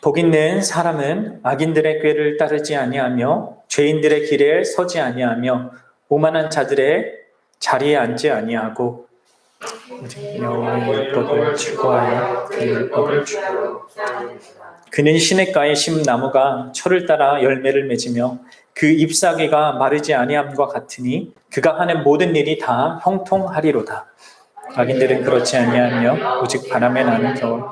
복 있는 사람은 악인들의 꾀를 따르지 아니하며 죄인들의 길에 서지 아니하며 오만한 자들의 자리에 앉지 아니하고 오직 여호와의 율법을 추구하여 그 율법을 주고 그는 시냇가에 심은 나무가 철을 따라 열매를 맺으며 그 잎사귀가 마르지 아니함과 같으니 그가 하는 모든 일이 다 형통하리로다. 악인들은 그렇지 아니하며 오직 바람에 나는 겨울.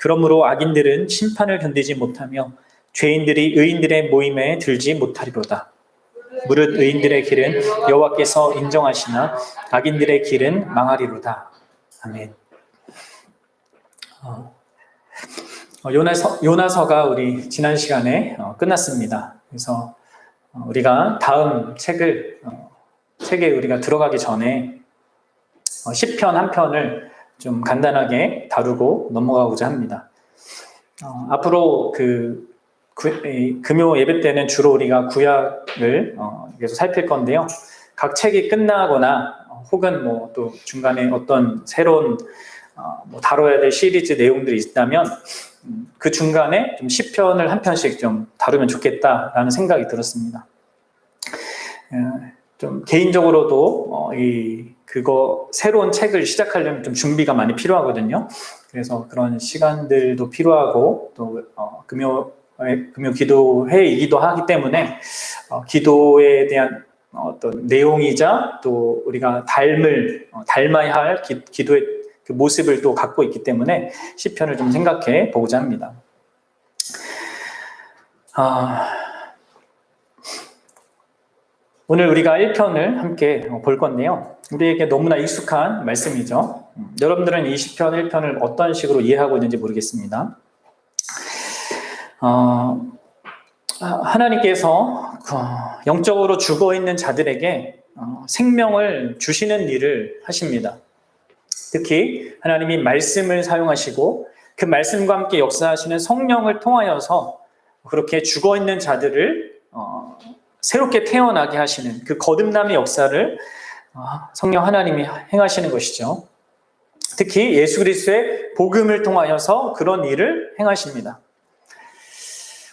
그러므로 악인들은 심판을 견디지 못하며 죄인들이 의인들의 모임에 들지 못하리로다. 무릇 의인들의 길은 여호와께서 인정하시나 악인들의 길은 망하리로다. 아멘. 요나서가 우리 지난 시간에 끝났습니다. 그래서 우리가 다음 책에 우리가 들어가기 전에 시편 한 편을 좀 간단하게 다루고 넘어가고자 합니다. 앞으로 금요 예배 때는 주로 우리가 구약을 계속 살필 건데요. 각 책이 끝나거나 혹은 또 중간에 어떤 새로운 다뤄야 될 시리즈 내용들이 있다면 그 중간에 좀 시편을 한 편씩 좀 다루면 좋겠다라는 생각이 들었습니다. 좀 개인적으로도 새로운 책을 시작하려면 좀 준비가 많이 필요하거든요. 그래서 그런 시간들도 필요하고 또 금요 기도회이기도 하기 때문에 기도에 대한 어떤 내용이자 또 우리가 닮아야 할 기도의 그 모습을 또 갖고 있기 때문에 시편을 좀 생각해 보고자 합니다. 오늘 우리가 1편을 함께 볼 건데요. 우리에게 너무나 익숙한 말씀이죠. 여러분들은 이 시편 1편을 어떤 식으로 이해하고 있는지 모르겠습니다. 하나님께서 영적으로 죽어있는 자들에게 생명을 주시는 일을 하십니다. 특히 하나님이 말씀을 사용하시고 그 말씀과 함께 역사하시는 성령을 통하여서 그렇게 죽어있는 자들을 새롭게 태어나게 하시는 그 거듭남의 역사를 성령 하나님이 행하시는 것이죠. 특히 예수 그리스도의 복음을 통하여서 그런 일을 행하십니다.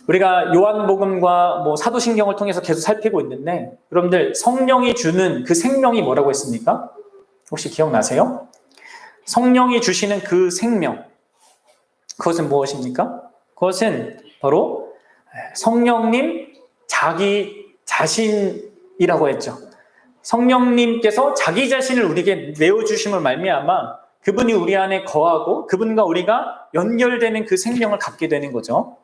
우리가 요한복음과 사도신경을 통해서 계속 살피고 있는데 여러분들 성령이 주는 그 생명이 뭐라고 했습니까? 혹시 기억나세요? 성령이 주시는 그 생명, 그것은 무엇입니까? 그것은 바로 성령님 자기 자신이라고 했죠. 성령님께서 자기 자신을 우리에게 내어주심을 말미암아 그분이 우리 안에 거하고 그분과 우리가 연결되는 그 생명을 갖게 되는 거죠.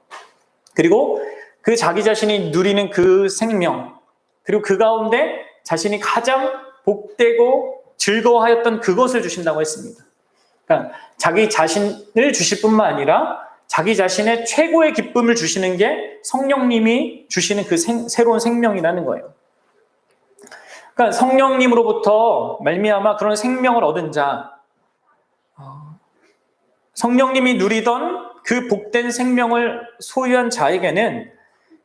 그리고 그 자기 자신이 누리는 그 생명, 그리고 그 가운데 자신이 가장 복되고 즐거워하였던 그것을 주신다고 했습니다. 그러니까 자기 자신을 주실 뿐만 아니라 자기 자신의 최고의 기쁨을 주시는 게 성령님이 주시는 그 새로운 생명이라는 거예요. 그러니까 성령님으로부터 말미암아 그런 생명을 얻은 자, 성령님이 누리던 그 복된 생명을 소유한 자에게는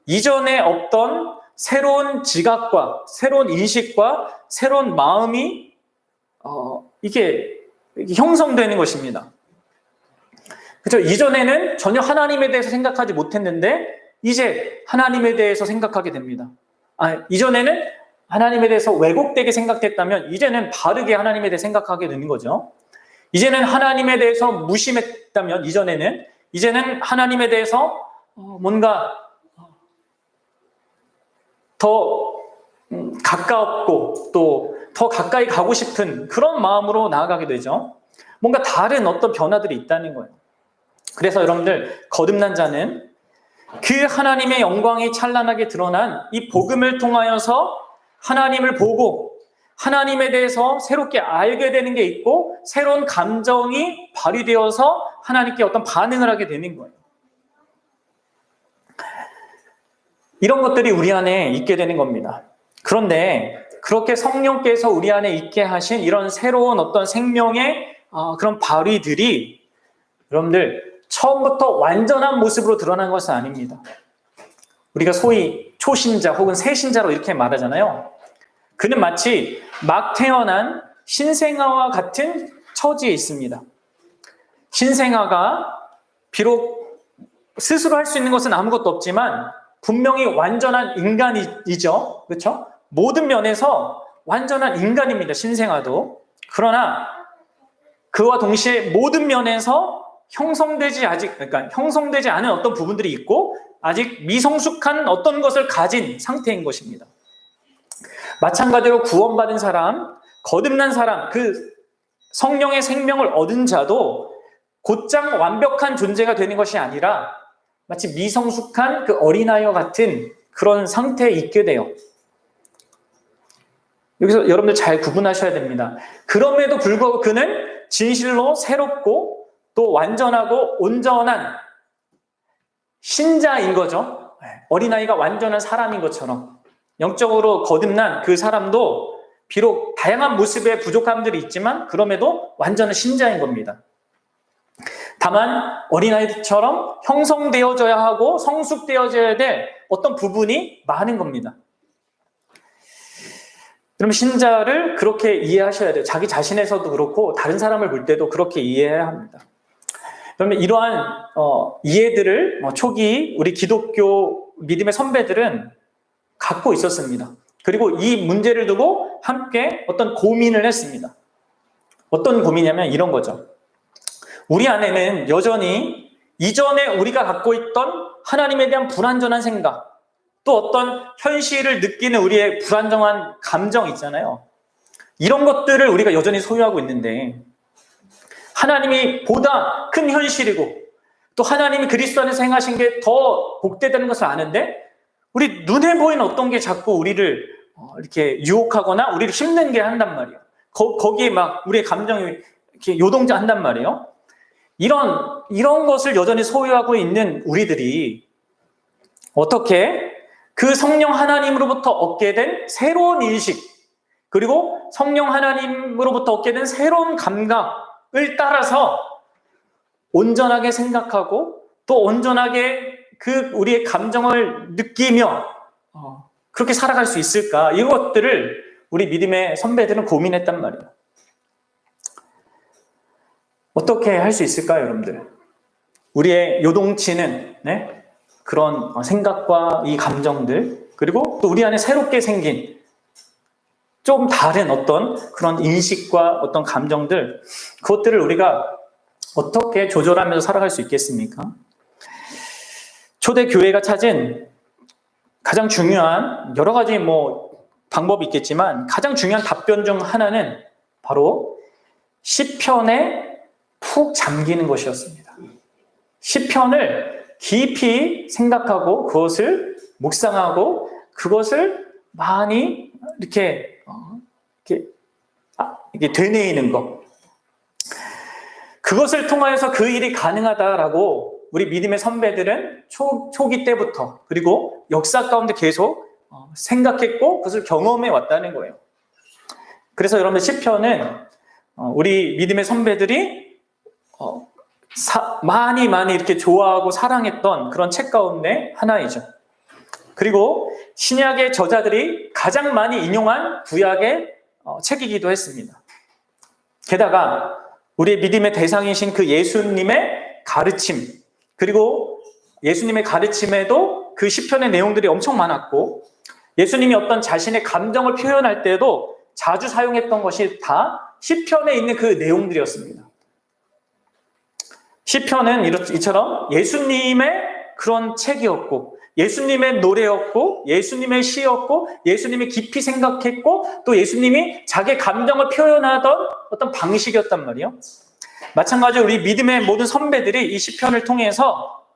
이전에 없던 새로운 지각과 새로운 인식과 새로운 마음이 이게 형성되는 것입니다. 그렇죠? 이전에는 전혀 하나님에 대해서 생각하지 못했는데 이제 하나님에 대해서 생각하게 됩니다. 이전에는 하나님에 대해서 왜곡되게 생각했다면 이제는 바르게 하나님에 대해 생각하게 되는 거죠. 이제는 하나님에 대해서 무심했다면 이제는 하나님에 대해서 뭔가 더 가깝고 또 더 가까이 가고 싶은 그런 마음으로 나아가게 되죠. 뭔가 다른 어떤 변화들이 있다는 거예요. 그래서 여러분들 거듭난 자는 그 하나님의 영광이 찬란하게 드러난 이 복음을 통하여서 하나님을 보고 하나님에 대해서 새롭게 알게 되는 게 있고 새로운 감정이 발휘되어서 하나님께 어떤 반응을 하게 되는 거예요. 이런 것들이 우리 안에 있게 되는 겁니다. 그런데 그렇게 성령께서 우리 안에 있게 하신 이런 새로운 어떤 생명의 그런 발휘들이 여러분들 처음부터 완전한 모습으로 드러난 것은 아닙니다. 우리가 소위 초신자 혹은 새신자로 이렇게 말하잖아요. 그는 마치 막 태어난 신생아와 같은 처지에 있습니다. 신생아가 비록 스스로 할 수 있는 것은 아무것도 없지만 분명히 완전한 인간이죠. 그렇죠? 모든 면에서 완전한 인간입니다. 신생아도. 그러나 그와 동시에 모든 면에서 그러니까 형성되지 않은 어떤 부분들이 있고 아직 미성숙한 어떤 것을 가진 상태인 것입니다. 마찬가지로 구원받은 사람, 거듭난 사람, 그 성령의 생명을 얻은 자도 곧장 완벽한 존재가 되는 것이 아니라 마치 미성숙한 그 어린아이와 같은 그런 상태에 있게 돼요. 여기서 여러분들 잘 구분하셔야 됩니다. 그럼에도 불구하고 그는 진실로 새롭고 또 완전하고 온전한 신자인 거죠. 어린아이가 완전한 사람인 것처럼 영적으로 거듭난 그 사람도 비록 다양한 모습의 부족함들이 있지만 그럼에도 완전한 신자인 겁니다. 다만 어린아이처럼 형성되어져야 하고 성숙되어져야 될 어떤 부분이 많은 겁니다. 그럼 신자를 그렇게 이해하셔야 돼요. 자기 자신에서도 그렇고 다른 사람을 볼 때도 그렇게 이해해야 합니다. 그러면 이러한 이해들을 초기 우리 기독교 믿음의 선배들은 갖고 있었습니다. 그리고 이 문제를 두고 함께 어떤 고민을 했습니다. 어떤 고민이냐면 이런 거죠. 우리 안에는 여전히 이전에 우리가 갖고 있던 하나님에 대한 불완전한 생각, 또 어떤 현실을 느끼는 우리의 불안정한 감정 있잖아요. 이런 것들을 우리가 여전히 소유하고 있는데 하나님이 보다 큰 현실이고 또 하나님이 그리스도 안에서 행하신 게 더 복되다는 것을 아는데 우리 눈에 보이는 어떤 게 자꾸 우리를 이렇게 유혹하거나 우리를 힘든 게 한단 말이에요. 거기에 막 우리의 감정이 이렇게 요동한단 말이에요. 이런 것을 여전히 소유하고 있는 우리들이 어떻게 그 성령 하나님으로부터 얻게 된 새로운 인식, 그리고 성령 하나님으로부터 얻게 된 새로운 감각을 따라서 온전하게 생각하고 또 온전하게 그 우리의 감정을 느끼며 그렇게 살아갈 수 있을까? 이것들을 우리 믿음의 선배들은 고민했단 말이에요. 어떻게 할 수 있을까요, 여러분들? 우리의 요동치는 그런 생각과 이 감정들, 그리고 또 우리 안에 새롭게 생긴 좀 다른 어떤 그런 인식과 어떤 감정들, 그것들을 우리가 어떻게 조절하면서 살아갈 수 있겠습니까? 초대 교회가 찾은 가장 중요한 여러 가지 방법이 있겠지만 가장 중요한 답변 중 하나는 바로 시편에 푹 잠기는 것이었습니다. 시편을 깊이 생각하고 그것을 묵상하고 그것을 많이 이렇게 되뇌이는 것. 그것을 통하여서 그 일이 가능하다라고 우리 믿음의 선배들은 초기 때부터 그리고 역사 가운데 계속 생각했고 그것을 경험해 왔다는 거예요. 그래서 여러분들 시편은 우리 믿음의 선배들이 많이 이렇게 좋아하고 사랑했던 그런 책 가운데 하나이죠. 그리고 신약의 저자들이 가장 많이 인용한 구약의 책이기도 했습니다. 게다가 우리의 믿음의 대상이신 그 예수님의 가르침, 그리고 예수님의 가르침에도 그 시편의 내용들이 엄청 많았고 예수님이 어떤 자신의 감정을 표현할 때도 자주 사용했던 것이 다 시편에 있는 그 내용들이었습니다. 시편은 이처럼 예수님의 그런 책이었고 예수님의 노래였고 예수님의 시였고 예수님이 깊이 생각했고 또 예수님이 자기 감정을 표현하던 어떤 방식이었단 말이에요. 마찬가지로 우리 믿음의 모든 선배들이 이 시편을 통해서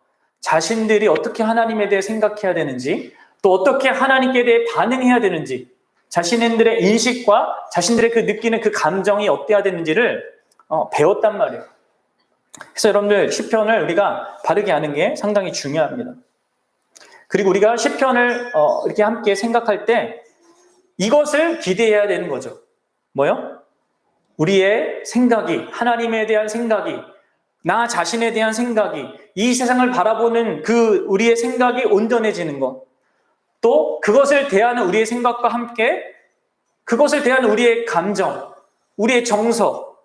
자신들이 어떻게 하나님에 대해 생각해야 되는지 또 어떻게 하나님께 대해 반응해야 되는지 자신들의 인식과 자신들의 그 느끼는 그 감정이 어때야 되는지를 배웠단 말이에요. 그래서 여러분들 시편을 우리가 바르게 아는 게 상당히 중요합니다. 그리고 우리가 시편을 이렇게 함께 생각할 때 이것을 기대해야 되는 거죠. 뭐요? 우리의 생각이, 하나님에 대한 생각이, 나 자신에 대한 생각이, 이 세상을 바라보는 그 우리의 생각이 온전해지는 것, 또 그것을 대하는 우리의 생각과 함께 그것을 대하는 우리의 감정, 우리의 정서,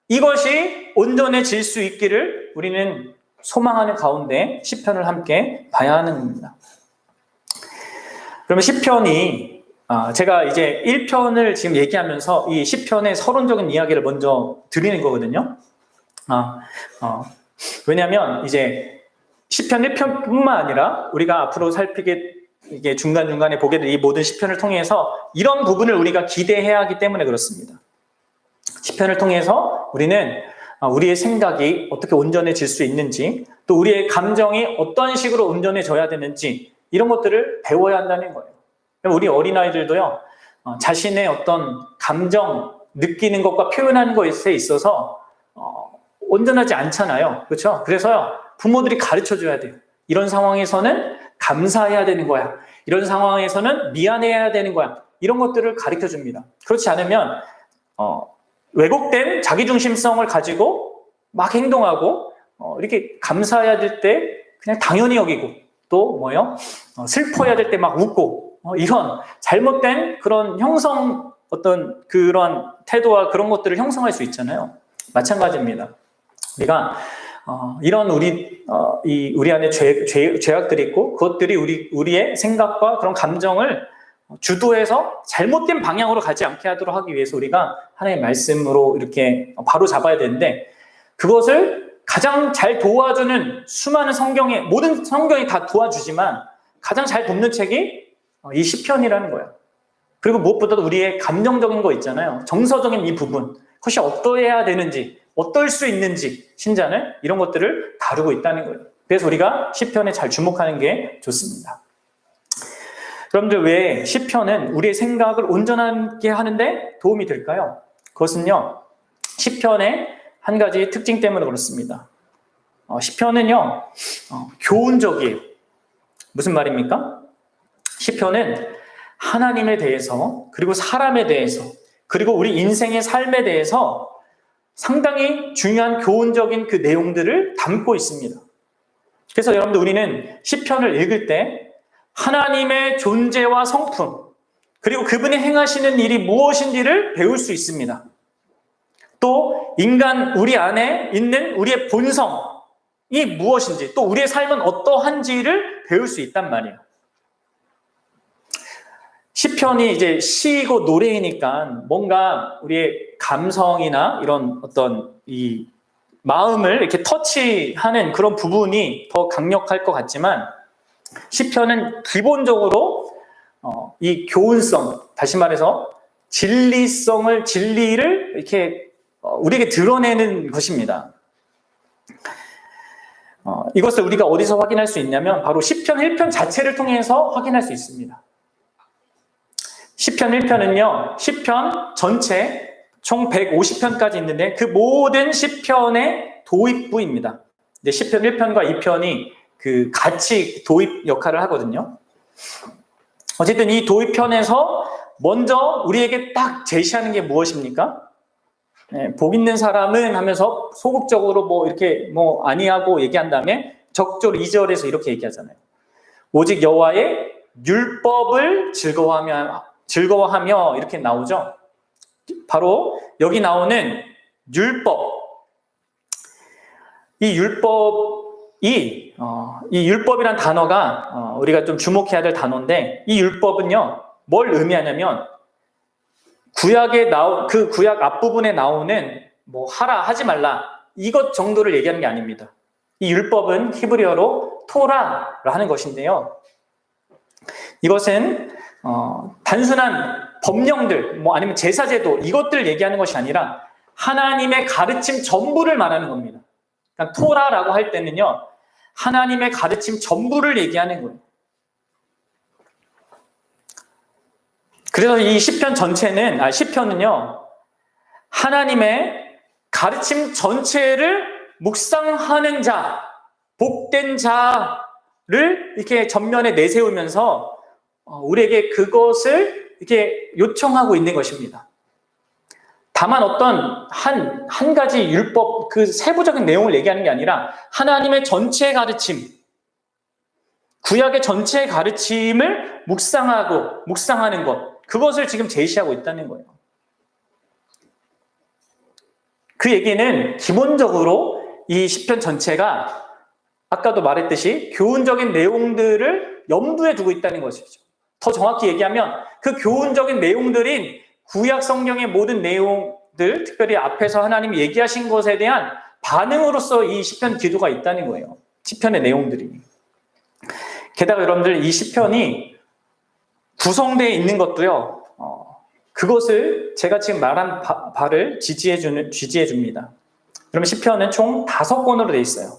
이것이 온전해질 수 있기를 우리는 소망하는 가운데 시편을 함께 봐야 하는 겁니다. 그러면 시편이 제가 이제 1편을 지금 얘기하면서 이 시편의 서론적인 이야기를 먼저 드리는 거거든요. 왜냐하면 이제 시편 1편뿐만 아니라 우리가 앞으로 살피게 이게 중간중간에 보게 될 이 모든 시편을 통해서 이런 부분을 우리가 기대해야 하기 때문에 그렇습니다. 시편을 통해서 우리는 우리의 생각이 어떻게 온전해질 수 있는지, 또 우리의 감정이 어떤 식으로 온전해져야 되는지 이런 것들을 배워야 한다는 거예요. 우리 어린아이들도요, 자신의 어떤 감정, 느끼는 것과 표현하는 것에 있어서 온전하지 않잖아요. 그렇죠? 그래서요, 부모들이 가르쳐줘야 돼요. 이런 상황에서는 감사해야 되는 거야. 이런 상황에서는 미안해야 되는 거야. 이런 것들을 가르쳐 줍니다. 그렇지 않으면 왜곡된 자기중심성을 가지고 막 행동하고 이렇게 감사해야 될 때 그냥 당연히 여기고 또 슬퍼해야 될 때 막 웃고 이런 잘못된 그런 어떤 그런 태도와 그런 것들을 형성할 수 있잖아요. 마찬가지입니다. 우리가 이런 우리 안에 죄악들이 있고 그것들이 우리의 생각과 그런 감정을 주도해서 잘못된 방향으로 가지 않게 하도록 하기 위해서 우리가 하나님의 말씀으로 이렇게 바로 잡아야 되는데, 그것을 가장 잘 도와주는 수많은 모든 성경이 다 도와주지만 가장 잘 돕는 책이 이 시편이라는 거예요. 그리고 무엇보다도 우리의 감정적인 거 있잖아요. 정서적인 이 부분, 그것이 어떠해야 되는지, 어떨 수 있는지 신자는 이런 것들을 다루고 있다는 거예요. 그래서 우리가 시편에 잘 주목하는 게 좋습니다. 여러분들, 왜 시편은 우리의 생각을 온전하게 하는데 도움이 될까요? 그것은요, 시편의 한 가지 특징 때문에 그렇습니다. 시편은요, 교훈적이에요. 무슨 말입니까? 시편은 하나님에 대해서, 그리고 사람에 대해서, 그리고 우리 인생의 삶에 대해서 상당히 중요한 교훈적인 그 내용들을 담고 있습니다. 그래서 여러분들, 우리는 시편을 읽을 때 하나님의 존재와 성품, 그리고 그분이 행하시는 일이 무엇인지를 배울 수 있습니다. 또 우리 안에 있는 우리의 본성이 무엇인지, 또 우리의 삶은 어떠한지를 배울 수 있단 말이에요. 시편이 이제 시이고 노래이니까 뭔가 우리의 감성이나 이런 어떤 이 마음을 이렇게 터치하는 그런 부분이 더 강력할 것 같지만, 시편은 기본적으로 이 교훈성, 다시 말해서 진리를 이렇게 우리에게 드러내는 것입니다. 이것을 우리가 어디서 확인할 수 있냐면 바로 시편 1편 자체를 통해서 확인할 수 있습니다. 시편 1편은요, 시편 전체 총 150편까지 있는데 그 모든 시편의 도입부입니다. 이제 시편 1편과 2편이 그 같이 도입 역할을 하거든요. 어쨌든 이 도입편에서 먼저 우리에게 딱 제시하는 게 무엇입니까? 복 있는 사람은 하면서 소극적으로 이렇게 아니하고 얘기한 다음에 적절히 2절에서 이렇게 얘기하잖아요. 오직 여호와의 율법을 즐거워하며 이렇게 나오죠. 바로 여기 나오는 율법. 이 율법이란 단어가 우리가 좀 주목해야 될 단어인데, 이 율법은요, 뭘 의미하냐면 그 구약 앞부분에 나오는 하라, 하지 말라, 이것 정도를 얘기하는 게 아닙니다. 이 율법은 히브리어로 토라라 하는 것인데요, 이것은 단순한 법령들, 아니면 제사제도, 이것들을 얘기하는 것이 아니라 하나님의 가르침 전부를 말하는 겁니다. 그러니까 토라라고 할 때는요, 하나님의 가르침 전부를 얘기하는 거예요. 그래서 이 시편은요, 하나님의 가르침 전체를 묵상하는 자, 복된 자를 이렇게 전면에 내세우면서 우리에게 그것을 이렇게 요청하고 있는 것입니다. 다만 어떤 한 가지 율법, 그 세부적인 내용을 얘기하는 게 아니라 하나님의 전체 가르침, 구약의 전체 가르침을 묵상하는 것, 그것을 지금 제시하고 있다는 거예요. 그 얘기는 기본적으로 이 시편 전체가 아까도 말했듯이 교훈적인 내용들을 염두에 두고 있다는 것이죠. 더 정확히 얘기하면 그 교훈적인 내용들인 구약 성경의 모든 내용들, 특별히 앞에서 하나님이 얘기하신 것에 대한 반응으로서 이 시편 기도가 있다는 거예요. 시편의 내용들이. 게다가 여러분들 이 시편이 구성되어 있는 것도요. 그것을 제가 지금 말한 바를 지지해 줍니다. 그러면 시편은 총 5권으로 되어 있어요.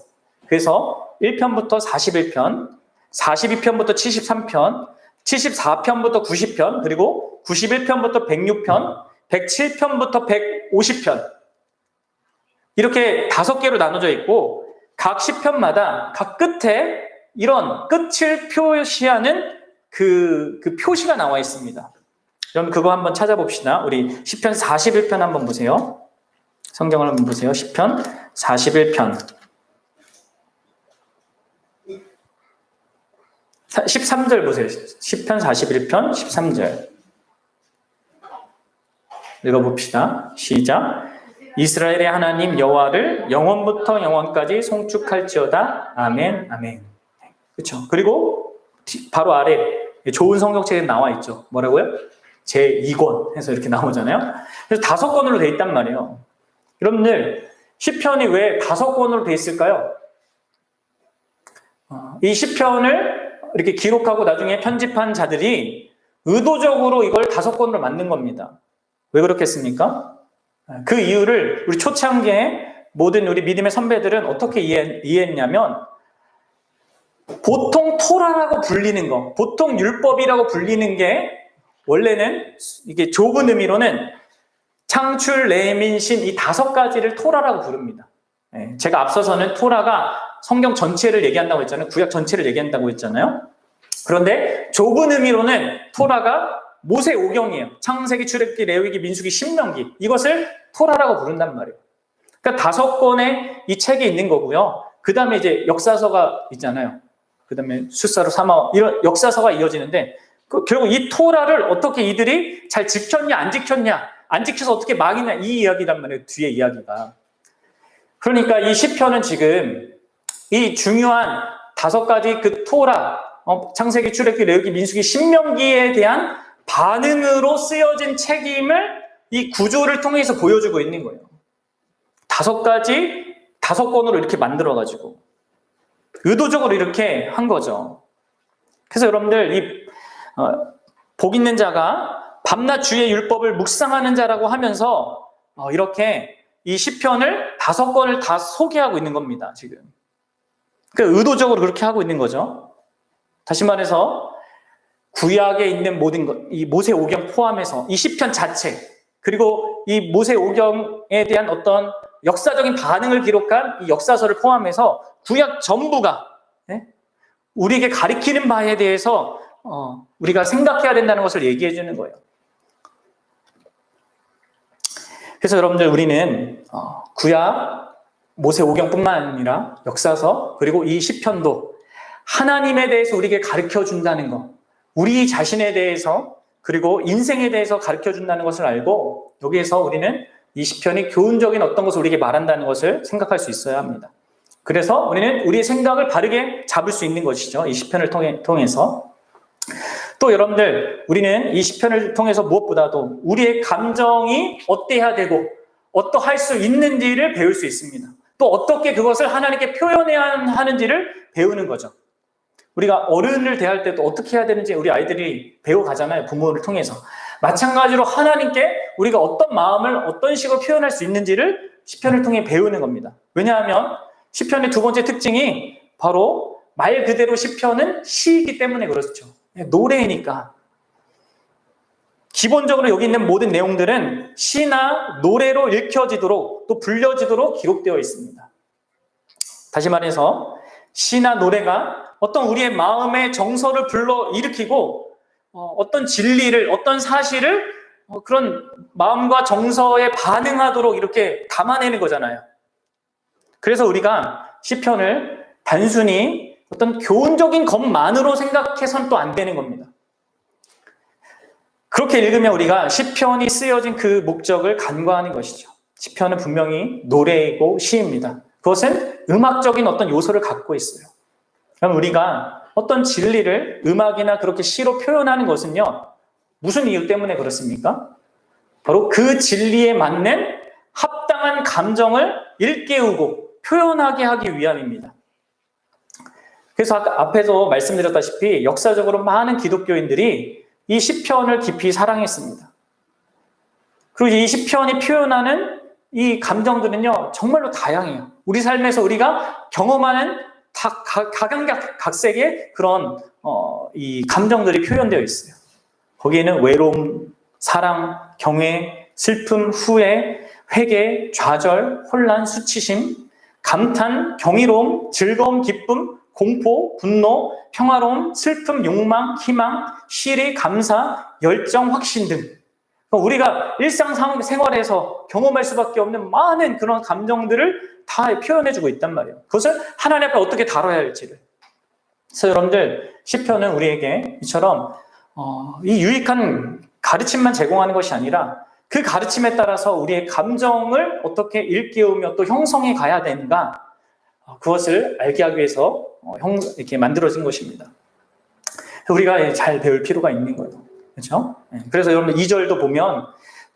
그래서 1편부터 41편, 42편부터 73편, 74편부터 90편, 그리고 91편부터 106편, 107편부터 150편. 이렇게 5개로 나눠져 있고 각 시편마다 각 끝에 이런 끝을 표시하는 그 표시가 나와 있습니다. 그럼 그거 한번 찾아봅시다. 우리 시편 41편 한번 보세요. 성경을 한번 보세요. 시편 41편. 13절 보세요. 시편 41편 13절. 읽어봅시다. 시작. 이스라엘의 하나님 여호와를 영원부터 영원까지 송축할지어다. 아멘, 아멘. 그렇죠. 그리고 바로 아래 좋은 성경책에 나와 있죠. 뭐라고요? 제2권 해서 이렇게 나오잖아요. 그래서 5권으로 돼 있단 말이에요. 여러분들 시편이 왜 5권으로 돼 있을까요? 이 시편을 이렇게 기록하고 나중에 편집한 자들이 의도적으로 이걸 5권으로 만든 겁니다. 왜 그렇겠습니까? 그 이유를 우리 초창기에 모든 우리 믿음의 선배들은 어떻게 이해했냐면 보통 토라라고 불리는 거, 보통 율법이라고 불리는 게 원래는 이게 좁은 의미로는 창출, 레민, 신 이 5가지를 토라라고 부릅니다. 제가 앞서서는 토라가 성경 전체를 얘기한다고 했잖아요. 구약 전체를 얘기한다고 했잖아요. 그런데 좁은 의미로는 토라가 모세 오경이에요. 창세기, 출애굽기, 레위기, 민수기, 신명기. 이것을 토라라고 부른단 말이에요. 그러니까 5권의 이 책이 있는 거고요. 그 다음에 이제 역사서가 있잖아요. 그 다음에 숫사로 삼아 이런 역사서가 이어지는데 결국 이 토라를 어떻게 이들이 잘 지켰냐 안 지켰냐 안 지켜서 어떻게 망했냐 이 이야기란 말이에요. 뒤에 이야기가. 그러니까 이 시편은 지금 이 중요한 5가지 그 토라 창세기, 출애굽기, 레위기, 민수기, 신명기에 대한 반응으로 쓰여진 책임을 이 구조를 통해서 보여주고 있는 거예요. 5권으로 이렇게 만들어가지고 의도적으로 이렇게 한 거죠. 그래서 여러분들 복 있는 자가 밤낮 주의 율법을 묵상하는 자라고 하면서 이렇게 이 시편을 5권을 다 소개하고 있는 겁니다. 지금. 그러니까 의도적으로 그렇게 하고 있는 거죠. 다시 말해서 구약에 있는 모든 것, 이 모세 오경 포함해서 이 시편 자체, 그리고 이 모세 오경에 대한 어떤 역사적인 반응을 기록한 이 역사서를 포함해서 구약 전부가 우리에게 가리키는 바에 대해서 우리가 생각해야 된다는 것을 얘기해 주는 거예요. 그래서 여러분들 우리는 구약 모세 오경뿐만 아니라 역사서 그리고 이 시편도 하나님에 대해서 우리에게 가르쳐 준다는 것, 우리 자신에 대해서 그리고 인생에 대해서 가르쳐 준다는 것을 알고 여기에서 우리는 이 시편이 교훈적인 어떤 것을 우리에게 말한다는 것을 생각할 수 있어야 합니다. 그래서 우리는 우리의 생각을 바르게 잡을 수 있는 것이죠. 이 시편을 통해서. 또 여러분들 우리는 이 시편을 통해서 무엇보다도 우리의 감정이 어때야 되고 어떠할 수 있는지를 배울 수 있습니다. 또 어떻게 그것을 하나님께 표현해야 하는지를 배우는 거죠. 우리가 어른을 대할 때도 어떻게 해야 되는지 우리 아이들이 배워가잖아요. 부모를 통해서. 마찬가지로 하나님께 우리가 어떤 마음을 어떤 식으로 표현할 수 있는지를 시편을 통해 배우는 겁니다. 왜냐하면 시편의 2번째 특징이 바로 말 그대로 시편은 시이기 때문에 그렇죠. 노래니까. 기본적으로 여기 있는 모든 내용들은 시나 노래로 읽혀지도록 또 불려지도록 기록되어 있습니다. 다시 말해서 시나 노래가 어떤 우리의 마음의 정서를 불러일으키고 어떤 진리를, 어떤 사실을 그런 마음과 정서에 반응하도록 이렇게 담아내는 거잖아요. 그래서 우리가 시편을 단순히 어떤 교훈적인 것만으로 생각해서는 또 안 되는 겁니다. 그렇게 읽으면 우리가 시편이 쓰여진 그 목적을 간과하는 것이죠. 시편은 분명히 노래이고 시입니다. 그것은 음악적인 어떤 요소를 갖고 있어요. 그럼 우리가 어떤 진리를 음악이나 그렇게 시로 표현하는 것은요, 무슨 이유 때문에 그렇습니까? 바로 그 진리에 맞는 합당한 감정을 일깨우고 표현하게 하기 위함입니다. 그래서 아까 앞에서 말씀드렸다시피 역사적으로 많은 기독교인들이 이 시편을 깊이 사랑했습니다. 그리고 이 시편이 표현하는 이 감정들은요, 정말로 다양해요. 우리 삶에서 우리가 경험하는 각양각색의 그런 이 감정들이 표현되어 있어요. 거기에는 외로움, 사랑, 경외, 슬픔, 후회, 회개, 좌절, 혼란, 수치심, 감탄, 경이로움, 즐거움, 기쁨, 공포, 분노, 평화로움, 슬픔, 욕망, 희망, 시리, 감사, 열정, 확신 등 우리가 일상생활에서 경험할 수밖에 없는 많은 그런 감정들을 다 표현해주고 있단 말이에요. 그것을 하나님 앞에 어떻게 다뤄야 할지를. 그래서 여러분들 시편은 우리에게 이처럼 이 유익한 가르침만 제공하는 것이 아니라 그 가르침에 따라서 우리의 감정을 어떻게 일깨우며 또 형성해 가야 되는가, 그것을 알게 하기 위해서 이렇게 만들어진 것입니다. 우리가 잘 배울 필요가 있는 거예요. 그렇죠? 그래서 여러분 2절도 보면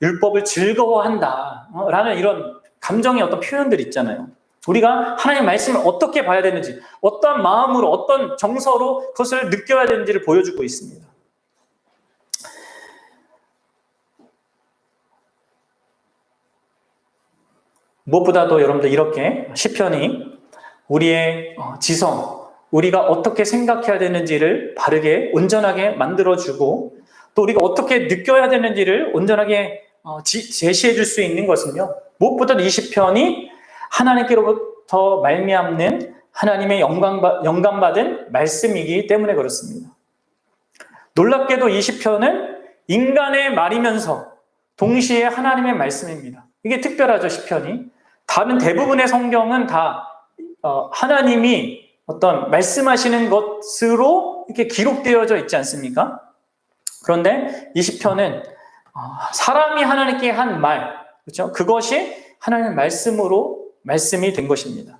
율법을 즐거워한다 라는 이런 감정의 어떤 표현들이 있잖아요. 우리가 하나님의 말씀을 어떻게 봐야 되는지, 어떤 마음으로, 어떤 정서로 그것을 느껴야 되는지를 보여주고 있습니다. 무엇보다도 여러분들 이렇게 시편이 우리의 지성, 우리가 어떻게 생각해야 되는지를 바르게 온전하게 만들어주고 또 우리가 어떻게 느껴야 되는지를 온전하게 제시해 줄 수 있는 것은요, 무엇보다도 이 시편이 하나님께로부터 말미암는 하나님의 영감받은 말씀이기 때문에 그렇습니다. 놀랍게도 이 시편은 인간의 말이면서 동시에 하나님의 말씀입니다. 이게 특별하죠, 시편이. 다른 대부분의 성경은 다 하나님이 어떤 말씀하시는 것으로 이렇게 기록되어져 있지 않습니까? 그런데 이 시편은 사람이 하나님께 한 말, 그렇죠? 그것이 하나님의 말씀이 된 것입니다.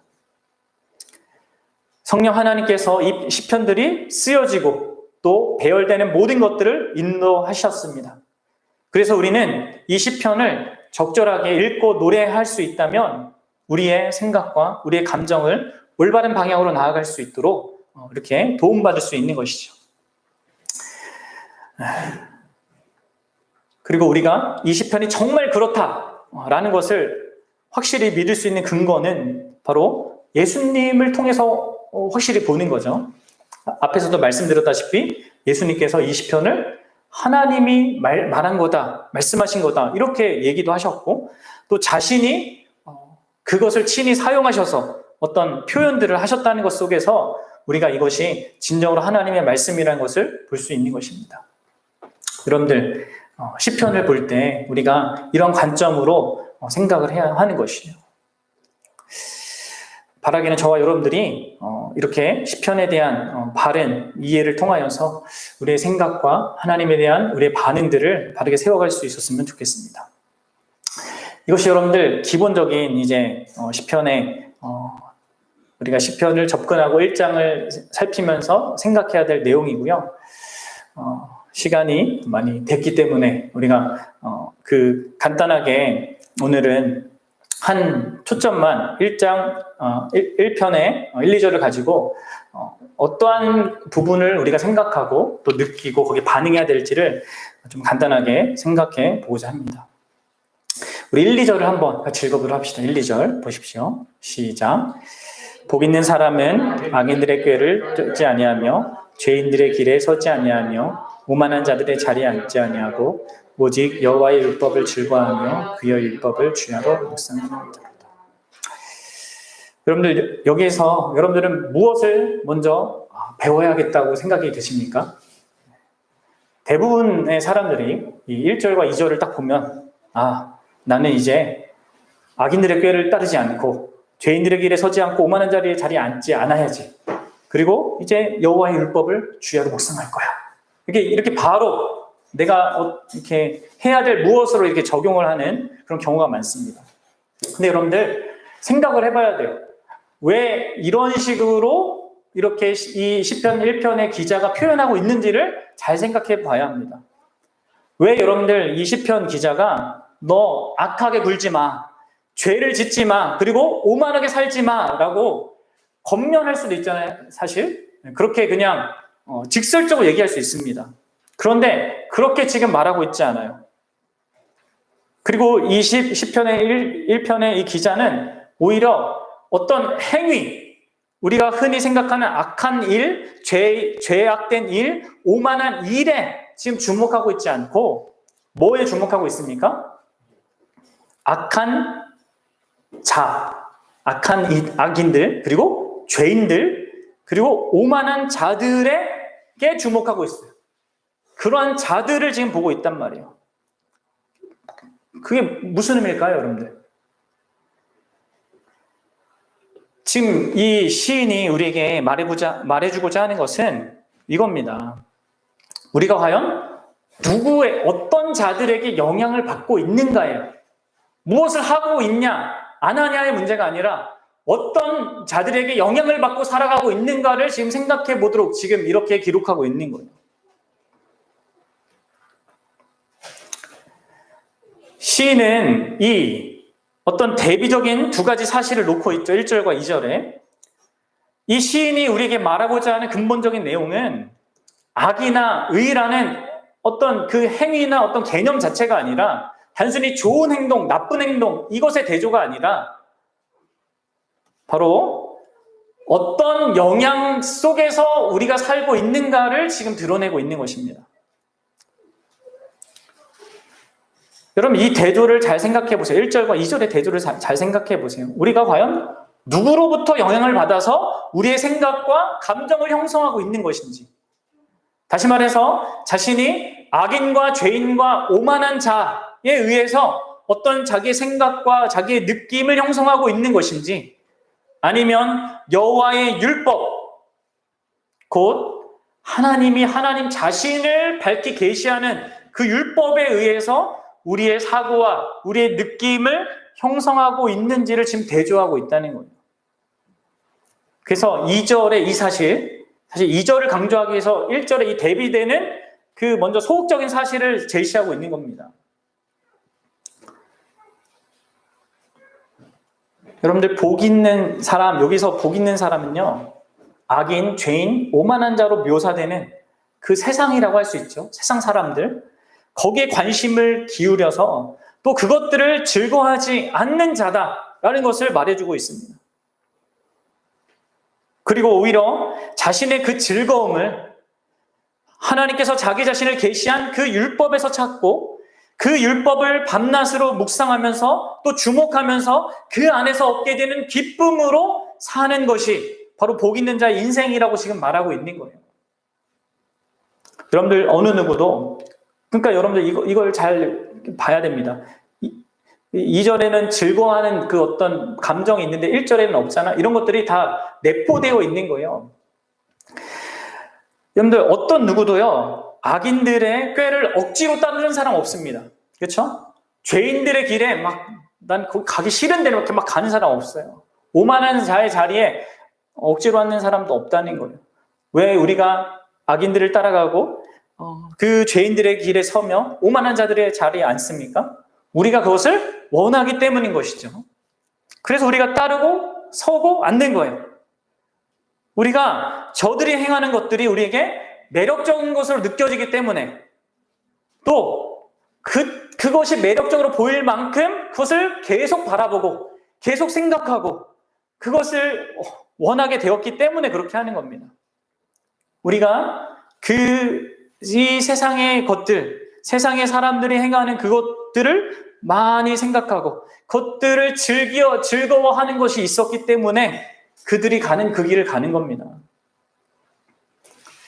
성령 하나님께서 이 시편들이 쓰여지고 또 배열되는 모든 것들을 인도하셨습니다. 그래서 우리는 이 시편을 적절하게 읽고 노래할 수 있다면 우리의 생각과 우리의 감정을 올바른 방향으로 나아갈 수 있도록 이렇게 도움받을 수 있는 것이죠. 그리고 우리가 이 시편이 정말 그렇다라는 것을 확실히 믿을 수 있는 근거는 바로 예수님을 통해서 확실히 보는 거죠. 앞에서도 말씀드렸다시피 예수님께서 이 시편을 하나님이 말한 거다, 말씀하신 거다 이렇게 얘기도 하셨고 또 자신이 그것을 친히 사용하셔서 어떤 표현들을 하셨다는 것 속에서 우리가 이것이 진정으로 하나님의 말씀이라는 것을 볼 수 있는 것입니다. 여러분들 시편을 볼 때 우리가 이런 관점으로 생각을 해야 하는 것이에요. 바라기는 저와 여러분들이 이렇게 시편에 대한 바른 이해를 통하여서 우리의 생각과 하나님에 대한 우리의 반응들을 바르게 세워갈 수 있었으면 좋겠습니다. 이것이 여러분들 기본적인 이제 시편에 우리가 시편을 접근하고 1장을 살피면서 생각해야 될 내용이고요. 시간이 많이 됐기 때문에 우리가 간단하게 오늘은 한 초점만 1장 1편의 1, 2절을 가지고 어떠한 부분을 우리가 생각하고 또 느끼고 거기에 반응해야 될지를 좀 간단하게 생각해 보고자 합니다. 우리 1, 2절을 한번 같이 읽어보도록 합시다. 1, 2절 보십시오. 시작. 복 있는 사람은 악인들의 꾀를 쫓지 아니하며 죄인들의 길에 서지 아니하며 오만한 자들의 자리에 앉지 아니하고 오직 여호와의 율법을 즐거워하며 그의 율법을 주야로 묵상하노라. 여러분들 여기에서 여러분들은 무엇을 먼저 배워야겠다고 생각이 드십니까? 대부분의 사람들이 이 1절과 2절을 딱 보면 나는 이제 악인들의 꾀를 따르지 않고 죄인들의 길에 서지 않고 오만한 자리에 앉지 않아야지. 그리고 이제 여호와의 율법을 주야로 묵상할 거야. 이렇게 바로 내가 이렇게 해야 될 무엇으로 이렇게 적용을 하는 그런 경우가 많습니다. 근데 여러분들 생각을 해봐야 돼요. 왜 이런 식으로 이렇게 이 시편 1편의 기자가 표현하고 있는지를 잘 생각해 봐야 합니다. 왜 여러분들 이 시편 기자가 너 악하게 굴지 마, 죄를 짓지 마, 그리고 오만하게 살지 마 라고 권면할 수도 있잖아요. 사실 그렇게 그냥 직설적으로 얘기할 수 있습니다. 그런데 그렇게 지금 말하고 있지 않아요. 그리고 이 시편의 1편의 이 기자는 오히려 어떤 행위, 우리가 흔히 생각하는 악한 일, 죄악된 일, 오만한 일에 지금 주목하고 있지 않고 뭐에 주목하고 있습니까? 악한 자, 악한 악인들, 그리고 죄인들, 그리고 오만한 자들에게 주목하고 있어요. 그러한 자들을 지금 보고 있단 말이에요. 그게 무슨 의미일까요, 여러분들? 지금 이 시인이 우리에게 말해주고자 하는 것은 이겁니다. 우리가 과연 누구의 어떤 자들에게 영향을 받고 있는가예요. 무엇을 하고 있냐, 안 하냐의 문제가 아니라 어떤 자들에게 영향을 받고 살아가고 있는가를 지금 생각해 보도록 지금 이렇게 기록하고 있는 거예요. 시인은 이 어떤 대비적인 두 가지 사실을 놓고 있죠. 1절과 2절에. 이 시인이 우리에게 말하고자 하는 근본적인 내용은 악이나 의라는 어떤 그 행위나 어떤 개념 자체가 아니라 단순히 좋은 행동, 나쁜 행동, 이것의 대조가 아니라 바로 어떤 영향 속에서 우리가 살고 있는가를 지금 드러내고 있는 것입니다. 여러분, 이 대조를 잘 생각해 보세요. 1절과 2절의 대조를 잘 생각해 보세요. 우리가 과연 누구로부터 영향을 받아서 우리의 생각과 감정을 형성하고 있는 것인지. 다시 말해서 자신이 악인과 죄인과 오만한 자에 의해서 어떤 자기의 생각과 자기의 느낌을 형성하고 있는 것인지, 아니면 여호와의 율법, 곧 하나님이 하나님 자신을 밝히 계시하는 그 율법에 의해서 우리의 사고와 우리의 느낌을 형성하고 있는지를 지금 대조하고 있다는 거예요. 그래서 2절의 이 사실 2절을 강조하기 위해서 1절에 이 대비되는 그 먼저 소극적인 사실을 제시하고 있는 겁니다. 여러분들 복 있는 사람, 여기서 복 있는 사람은요, 악인, 죄인, 오만한 자로 묘사되는 그 세상이라고 할 수 있죠. 세상 사람들. 거기에 관심을 기울여서 또 그것들을 즐거워하지 않는 자다라는 것을 말해주고 있습니다. 그리고 오히려 자신의 그 즐거움을 하나님께서 자기 자신을 계시한 그 율법에서 찾고 그 율법을 밤낮으로 묵상하면서 또 주목하면서 그 안에서 얻게 되는 기쁨으로 사는 것이 바로 복 있는 자의 인생이라고 지금 말하고 있는 거예요. 여러분들 어느 누구도, 그러니까 여러분들 이걸 잘 봐야 됩니다. 2절에는 즐거워하는 그 어떤 감정이 있는데 1절에는 없잖아. 이런 것들이 다 내포되어 있는 거예요. 여러분들 어떤 누구도요, 악인들의 꾀를 억지로 따르는 사람 없습니다. 그렇죠? 죄인들의 길에 난 거기 가기 싫은데 이렇게 막 가는 사람 없어요. 오만한 자의 자리에 억지로 앉는 사람도 없다는 거예요. 왜 우리가 악인들을 따라가고 그 죄인들의 길에 서며 오만한 자들의 자리에 앉습니까? 우리가 그것을 원하기 때문인 것이죠. 그래서 우리가 따르고 서고 앉는 거예요. 우리가 저들이 행하는 것들이 우리에게 매력적인 것으로 느껴지기 때문에, 또 그것이 매력적으로 보일 만큼 그것을 계속 바라보고 계속 생각하고 그것을 원하게 되었기 때문에 그렇게 하는 겁니다. 우리가 이 세상의 것들, 세상의 사람들이 행하는 그것들을 많이 생각하고 그것들을 즐거워하는 것이 있었기 때문에 그들이 가는 그 길을 가는 겁니다.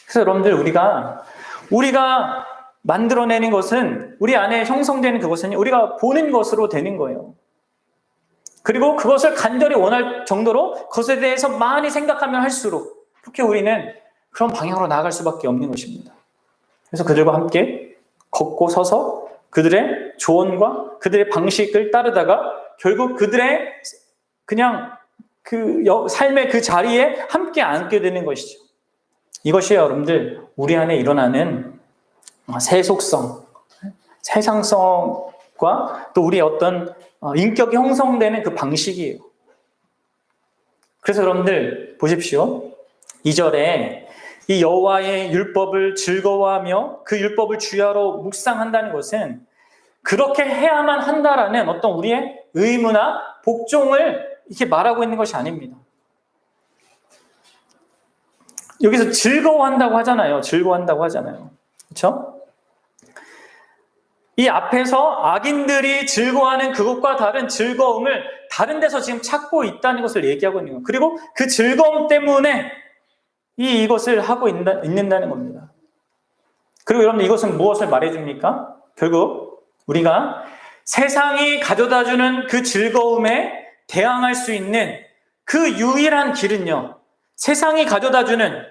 그래서 여러분들 우리가 만들어내는 것은, 우리 안에 형성되는 그것은 우리가 보는 것으로 되는 거예요. 그리고 그것을 간절히 원할 정도로 그것에 대해서 많이 생각하면 할수록 그렇게 우리는 그런 방향으로 나아갈 수밖에 없는 것입니다. 그래서 그들과 함께 걷고 서서 그들의 조언과 그들의 방식을 따르다가 결국 그들의 그냥 삶의 그 자리에 함께 앉게 되는 것이죠. 이것이 여러분들 우리 안에 일어나는 세속성, 세상성과 또 우리의 어떤 인격이 형성되는 그 방식이에요. 그래서 여러분들 보십시오. 2절에 이 여호와의 율법을 즐거워하며 그 율법을 주야로 묵상한다는 것은 그렇게 해야만 한다라는 어떤 우리의 의무나 복종을 이렇게 말하고 있는 것이 아닙니다. 여기서 즐거워한다고 하잖아요. 그렇죠? 이 앞에서 악인들이 즐거워하는 그것과 다른 즐거움을 다른 데서 지금 찾고 있다는 것을 얘기하고 있는 거예요. 그리고 그 즐거움 때문에 이것을 하고 있는다는 겁니다. 그리고 여러분 이것은 무엇을 말해줍니까? 결국 우리가 세상이 가져다주는 그 즐거움에 대항할 수 있는 그 유일한 길은요, 세상이 가져다주는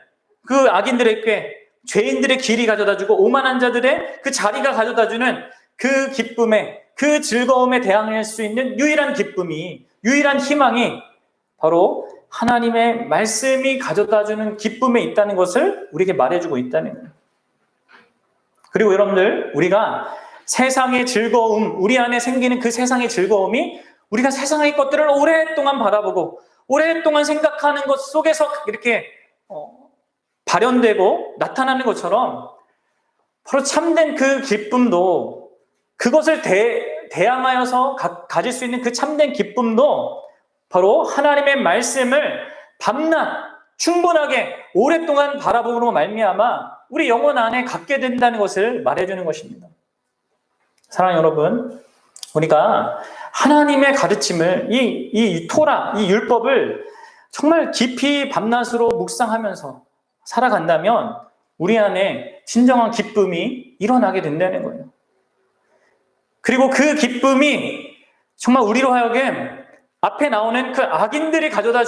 그 악인들에게 죄인들의 길이 가져다주고 오만한 자들의 그 자리가 가져다주는 그 기쁨에, 그 즐거움에 대항할 수 있는 유일한 기쁨이, 유일한 희망이 바로 하나님의 말씀이 가져다주는 기쁨에 있다는 것을 우리에게 말해주고 있다는 거예요. 그리고 여러분들, 우리가 세상의 즐거움, 우리 안에 생기는 그 세상의 즐거움이 우리가 세상의 것들을 오랫동안 바라보고 오랫동안 생각하는 것 속에서 이렇게 발현되고 나타나는 것처럼 바로 참된 그 기쁨도, 그것을 대항하여서 가질 수 있는 그 참된 기쁨도 바로 하나님의 말씀을 밤낮 충분하게 오랫동안 바라봄으로 말미암아 우리 영혼 안에 갖게 된다는 것을 말해주는 것입니다. 사랑하는 여러분, 우리가 하나님의 가르침을, 이 토라, 이 율법을 정말 깊이 밤낮으로 묵상하면서 살아간다면 우리 안에 진정한 기쁨이 일어나게 된다는 거예요. 그리고 그 기쁨이 정말 우리로 하여금 앞에 나오는 그 악인들이 가져다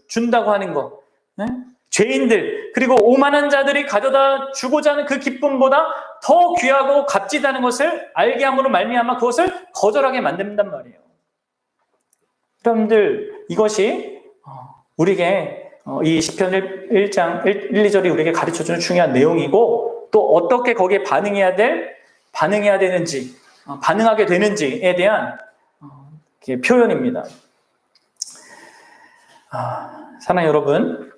준다고 하는 것, 네? 죄인들, 그리고 오만한 자들이 가져다 주고자 하는 그 기쁨보다 더 귀하고 값지다는 것을 알게 함으로 말미암아 그것을 거절하게 만든단 말이에요. 여러분들, 이것이 우리에게 이 시편 1장 1, 2절이 우리에게 가르쳐주는 중요한 내용이고, 또 어떻게 거기에 반응해야 되는지, 반응하게 되는지에 대한 표현입니다. 사랑하는 여러분,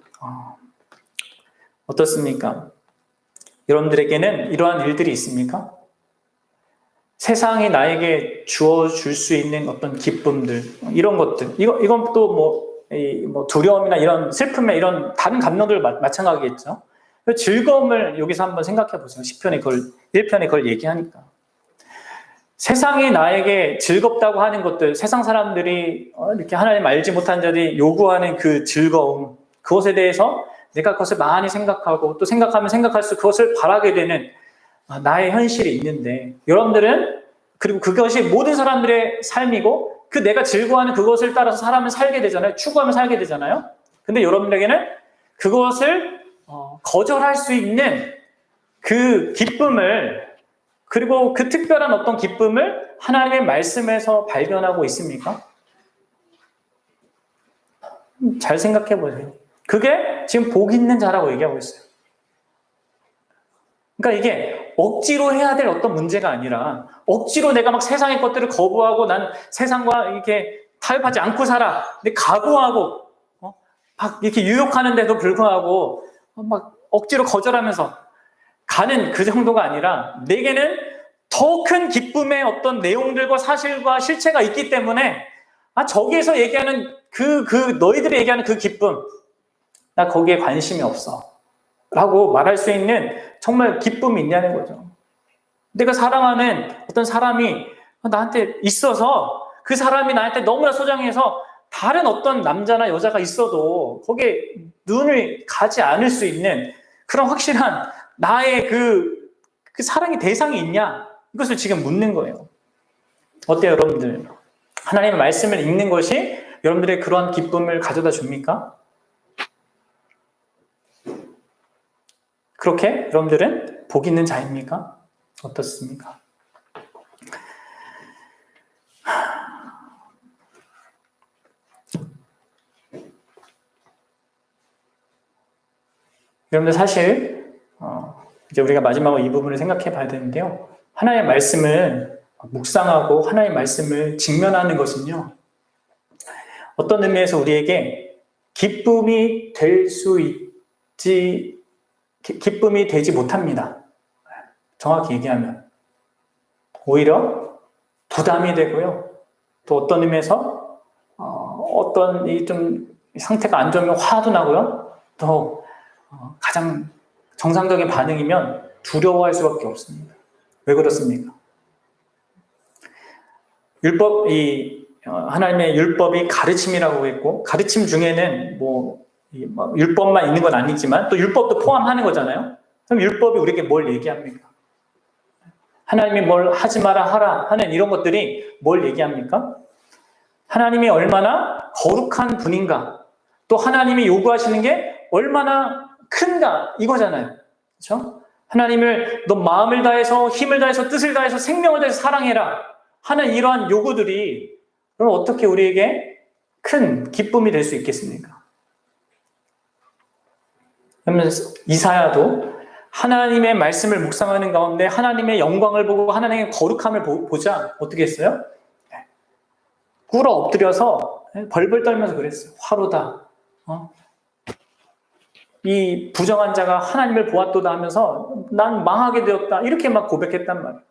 어떻습니까? 여러분들에게는 이러한 일들이 있습니까? 세상이 나에게 주어줄 수 있는 어떤 기쁨들, 이런 것들, 이건 또 두려움이나 이런 슬픔에 이런 다른 감정들 마찬가지겠죠. 즐거움을 여기서 한번 생각해 보세요. 1편에 그걸 얘기하니까. 세상이 나에게 즐겁다고 하는 것들, 세상 사람들이 이렇게 하나님 알지 못한 자들이 요구하는 그 즐거움, 그것에 대해서 내가 그것을 많이 생각하고 또 생각하면 생각할수록 그것을 바라게 되는 나의 현실이 있는데, 여러분들은 그리고 그것이 모든 사람들의 삶이고 그 내가 즐거워하는 그것을 따라서 사람은 살게 되잖아요. 추구하며 살게 되잖아요. 근데 여러분들에게는 그것을 거절할 수 있는 그 기쁨을, 그리고 그 특별한 어떤 기쁨을 하나님의 말씀에서 발견하고 있습니까? 잘 생각해 보세요. 그게 지금 복 있는 자라고 얘기하고 있어요. 그러니까 이게 억지로 해야 될 어떤 문제가 아니라, 억지로 내가 막 세상의 것들을 거부하고 난 세상과 이렇게 타협하지 않고 살아, 근데 각오하고 막 이렇게 유혹하는데도 불구하고 막 억지로 거절하면서 가는 그 정도가 아니라, 내게는 더 큰 기쁨의 어떤 내용들과 사실과 실체가 있기 때문에 저기에서 얘기하는 너희들이 얘기하는 그 기쁨, 나 거기에 관심이 없어 라고 말할 수 있는 정말 기쁨이 있냐는 거죠. 내가 사랑하는 어떤 사람이 나한테 있어서, 그 사람이 나한테 너무나 소중해서 다른 어떤 남자나 여자가 있어도 거기에 눈을 가지 않을 수 있는 그런 확실한 나의 그 사랑의 대상이 있냐, 이것을 지금 묻는 거예요. 어때요, 여러분들? 하나님의 말씀을 읽는 것이 여러분들의 그런 기쁨을 가져다 줍니까? 그렇게 여러분들은 복 있는 자입니까? 어떻습니까? 여러분들 사실 이제 우리가 마지막으로 이 부분을 생각해 봐야 되는데요. 하나님의 말씀을 묵상하고 하나님의 말씀을 직면하는 것은요. 어떤 의미에서 우리에게 기쁨이 되지 못합니다. 정확히 얘기하면. 오히려 부담이 되고요. 또 어떤 의미에서 어떤 이 좀 상태가 안 좋으면 화도 나고요. 또 가장 정상적인 반응이면 두려워할 수밖에 없습니다. 왜 그렇습니까? 하나님의 율법이 가르침이라고 했고, 가르침 중에는 율법만 있는 건 아니지만 또 율법도 포함하는 거잖아요. 그럼 율법이 우리에게 뭘 얘기합니까? 하나님이 뭘 하지 마라 하라 하는 이런 것들이 뭘 얘기합니까? 하나님이 얼마나 거룩한 분인가, 또 하나님이 요구하시는 게 얼마나 큰가 이거잖아요. 그렇죠? 하나님을 너 마음을 다해서 힘을 다해서 뜻을 다해서 생명을 다해서 사랑해라 하는 이러한 요구들이 그럼 어떻게 우리에게 큰 기쁨이 될 수 있겠습니까? 그러면 이사야도 하나님의 말씀을 묵상하는 가운데 하나님의 영광을 보고 하나님의 거룩함을 보자 어떻게 했어요? 꿇어 엎드려서 벌벌 떨면서 그랬어요. 화로다. 이 부정한 자가 하나님을 보았도다 하면서 난 망하게 되었다. 이렇게 막 고백했단 말이에요.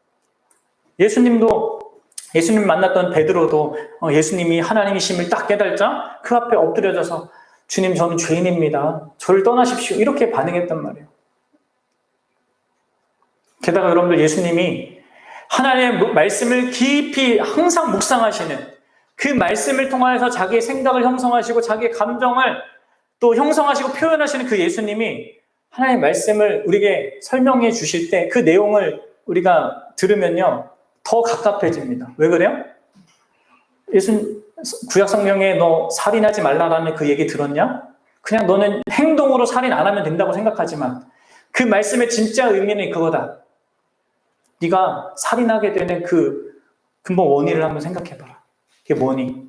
예수님 만났던 베드로도 예수님이 하나님이심을 딱 깨달자 그 앞에 엎드려져서 주님 저는 죄인입니다. 저를 떠나십시오. 이렇게 반응했단 말이에요. 게다가 여러분들 예수님이 하나님의 말씀을 깊이 항상 묵상하시는 그 말씀을 통하여서 자기의 생각을 형성하시고 자기의 감정을 또 형성하시고 표현하시는 그 예수님이 하나님의 말씀을 우리에게 설명해 주실 때 그 내용을 우리가 들으면요 더 갑갑해집니다. 왜 그래요? 구약 성경에 너 살인하지 말라라는 그 얘기 들었냐? 그냥 너는 행동으로 살인 안 하면 된다고 생각하지만 그 말씀의 진짜 의미는 그거다. 네가 살인하게 되는 그 근본 원인을 한번 생각해봐라. 그게 뭐니?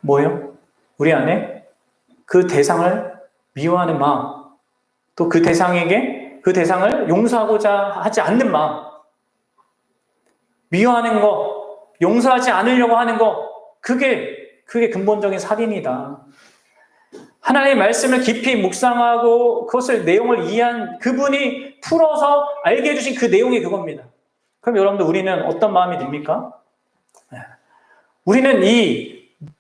뭐예요? 우리 안에 그 대상을 미워하는 마음, 또 그 대상을 용서하고자 하지 않는 마음, 미워하는 거, 용서하지 않으려고 하는 거, 그게 근본적인 살인이다. 하나님의 말씀을 깊이 묵상하고 그것을 내용을 이해한 그분이 풀어서 알게 해주신 그 내용이 그겁니다. 그럼 여러분들 우리는 어떤 마음이 듭니까? 우리는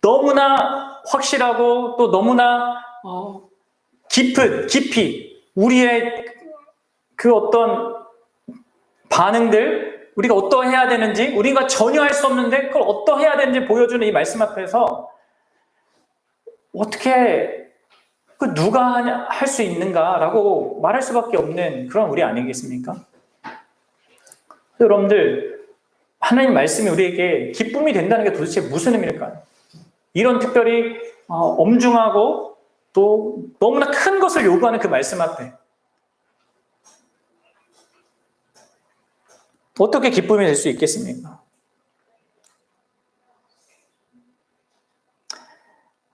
너무나 확실하고 또 너무나 깊이 우리의 그 어떤 반응들, 우리가 어떠해야 되는지, 우리가 전혀 할 수 없는데 그걸 어떠해야 되는지 보여주는 이 말씀 앞에서 어떻게 누가 할 수 있는가라고 말할 수밖에 없는 그런 우리 아니겠습니까? 여러분들, 하나님 말씀이 우리에게 기쁨이 된다는 게 도대체 무슨 의미일까요? 이런 특별히 엄중하고 또 너무나 큰 것을 요구하는 그 말씀 앞에 어떻게 기쁨이 될 수 있겠습니까?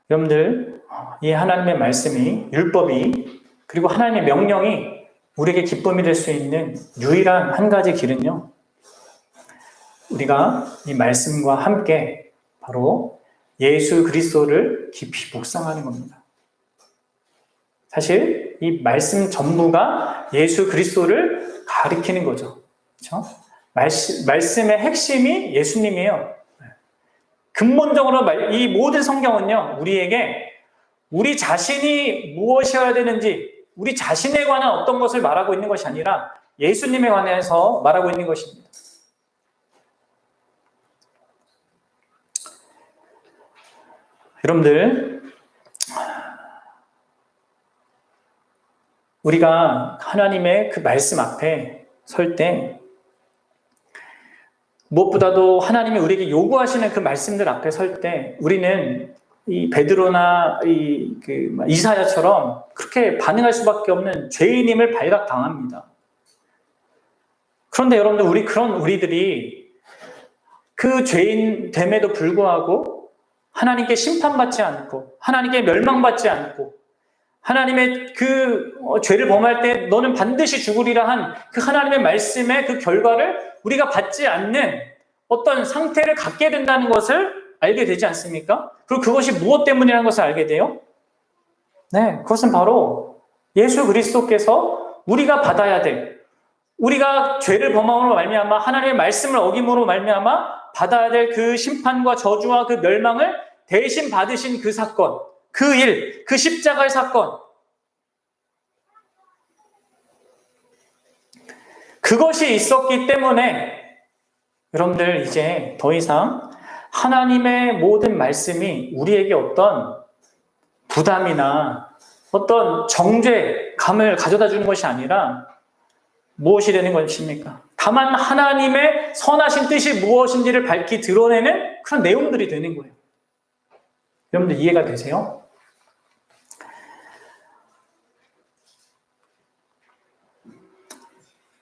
여러분들, 이 하나님의 말씀이, 율법이, 그리고 하나님의 명령이 우리에게 기쁨이 될 수 있는 유일한 한 가지 길은요, 우리가 이 말씀과 함께 바로 예수 그리스도를 깊이 묵상하는 겁니다. 사실 이 말씀 전부가 예수 그리스도를 가리키는 거죠. 그렇죠? 말씀의 핵심이 예수님이에요. 근본적으로 이 모든 성경은요, 우리에게 우리 자신이 무엇이어야 되는지, 우리 자신에 관한 어떤 것을 말하고 있는 것이 아니라 예수님에 관해서 말하고 있는 것입니다. 여러분들, 우리가 하나님의 그 말씀 앞에 설 때 무엇보다도 하나님이 우리에게 요구하시는 그 말씀들 앞에 설 때 우리는 이 베드로나 이사야처럼 그렇게 반응할 수밖에 없는 죄인임을 발각당합니다. 그런데 여러분들, 우리들이 그 죄인됨에도 불구하고 하나님께 심판받지 않고 하나님께 멸망받지 않고 하나님의 죄를 범할 때 너는 반드시 죽으리라 한 그 하나님의 말씀의 그 결과를 우리가 받지 않는 어떤 상태를 갖게 된다는 것을 알게 되지 않습니까? 그리고 그것이 무엇 때문이라는 것을 알게 돼요? 네, 그것은 바로 예수 그리스도께서 우리가 받아야 될, 우리가 죄를 범함으로 말미암아 하나님의 말씀을 어김으로 말미암아 받아야 될 그 심판과 저주와 그 멸망을 대신 받으신 그 사건, 그 일, 그 십자가의 사건, 그것이 있었기 때문에 여러분들 이제 더 이상 하나님의 모든 말씀이 우리에게 어떤 부담이나 어떤 정죄감을 가져다 주는 것이 아니라 무엇이 되는 것입니까? 다만 하나님의 선하신 뜻이 무엇인지를 밝히 드러내는 그런 내용들이 되는 거예요. 여러분들 이해가 되세요?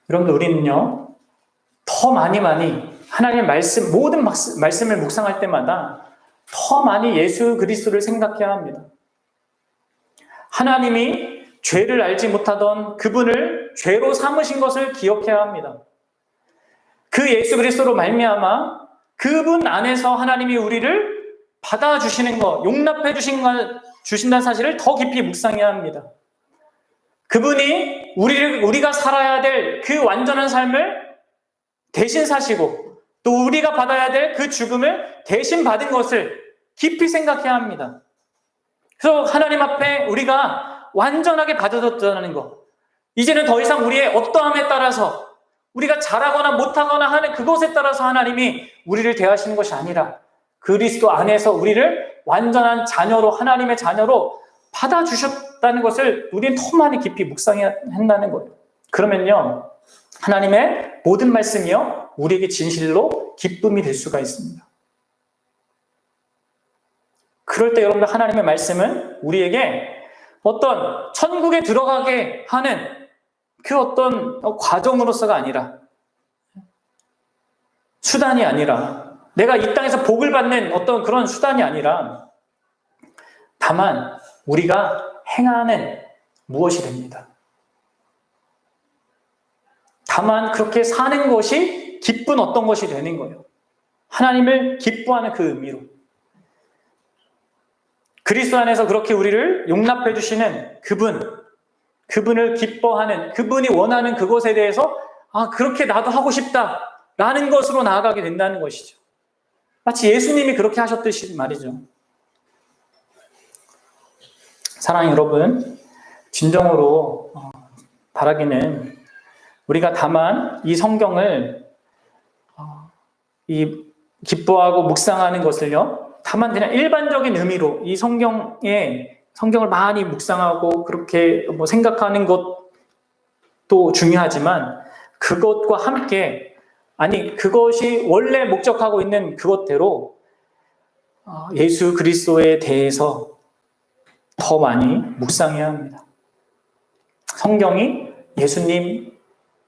여러분들 우리는요, 더 많이 하나님의 말씀, 모든 말씀을 묵상할 때마다 더 많이 예수 그리스도를 생각해야 합니다. 하나님이 죄를 알지 못하던 그분을 죄로 삼으신 것을 기억해야 합니다. 그 예수 그리스도로 말미암아 그분 안에서 하나님이 우리를 받아주시는 것, 용납해 주신다는 사실을 더 깊이 묵상해야 합니다. 그분이 우리가 살아야 될 그 완전한 삶을 대신 사시고 또 우리가 받아야 될 그 죽음을 대신 받은 것을 깊이 생각해야 합니다. 그래서 하나님 앞에 우리가 완전하게 받아들였다는 것, 이제는 더 이상 우리의 어떠함에 따라서 우리가 잘하거나 못하거나 하는 그것에 따라서 하나님이 우리를 대하시는 것이 아니라 그리스도 안에서 우리를 완전한 자녀로, 하나님의 자녀로 받아주셨다는 것을 우리는 더 많이 깊이 묵상해야 한다는 거예요. 그러면요, 하나님의 모든 말씀이요, 우리에게 진실로 기쁨이 될 수가 있습니다. 그럴 때 여러분들 하나님의 말씀은 우리에게 어떤 천국에 들어가게 하는 그 어떤 과정으로서가 아니라, 수단이 아니라, 내가 이 땅에서 복을 받는 어떤 그런 수단이 아니라 다만 우리가 행하는 무엇이 됩니다. 다만 그렇게 사는 것이 기쁜 어떤 것이 되는 거예요. 하나님을 기뻐하는 그 의미로. 그리스도 안에서 그렇게 우리를 용납해 주시는 그분을 기뻐하는, 그분이 원하는 그것에 대해서 그렇게 나도 하고 싶다라는 것으로 나아가게 된다는 것이죠. 마치 예수님이 그렇게 하셨듯이 말이죠. 사랑하는 여러분, 진정으로 바라기는 우리가 다만 이 성경을 이 기뻐하고 묵상하는 것을요, 다만 그냥 일반적인 의미로 이 성경을 많이 묵상하고 그렇게 생각하는 것도 중요하지만 그것과 함께, 그것이 원래 목적하고 있는 그것대로 예수 그리스도에 대해서 더 많이 묵상해야 합니다.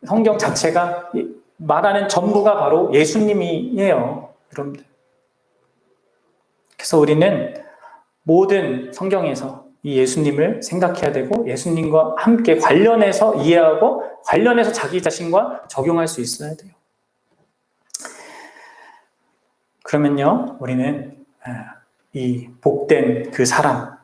성경 자체가 말하는 전부가 바로 예수님이에요, 여러분들. 그래서 우리는 모든 성경에서 이 예수님을 생각해야 되고 예수님과 함께 관련해서 이해하고 관련해서 자기 자신과 적용할 수 있어야 돼요. 그러면요, 우리는 이 복된 그 사람,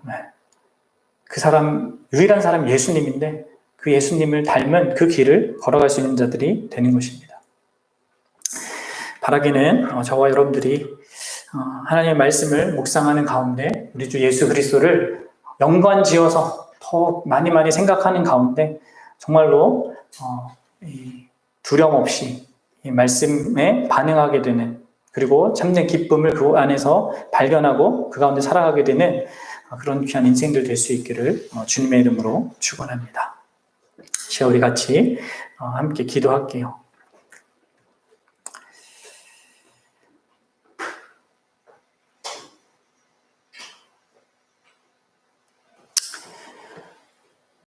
유일한 사람 예수님인데 그 예수님을 닮은 그 길을 걸어갈 수 있는 자들이 되는 것입니다. 바라기는 저와 여러분들이 하나님의 말씀을 묵상하는 가운데 우리 주 예수 그리스도를 연관지어서 더 많이 생각하는 가운데 정말로 두려움 없이 이 말씀에 반응하게 되는, 그리고 참된 기쁨을 그 안에서 발견하고 그 가운데 살아가게 되는 그런 귀한 인생들 될 수 있기를 주님의 이름으로 축원합니다. 우리 같이 함께 기도할게요.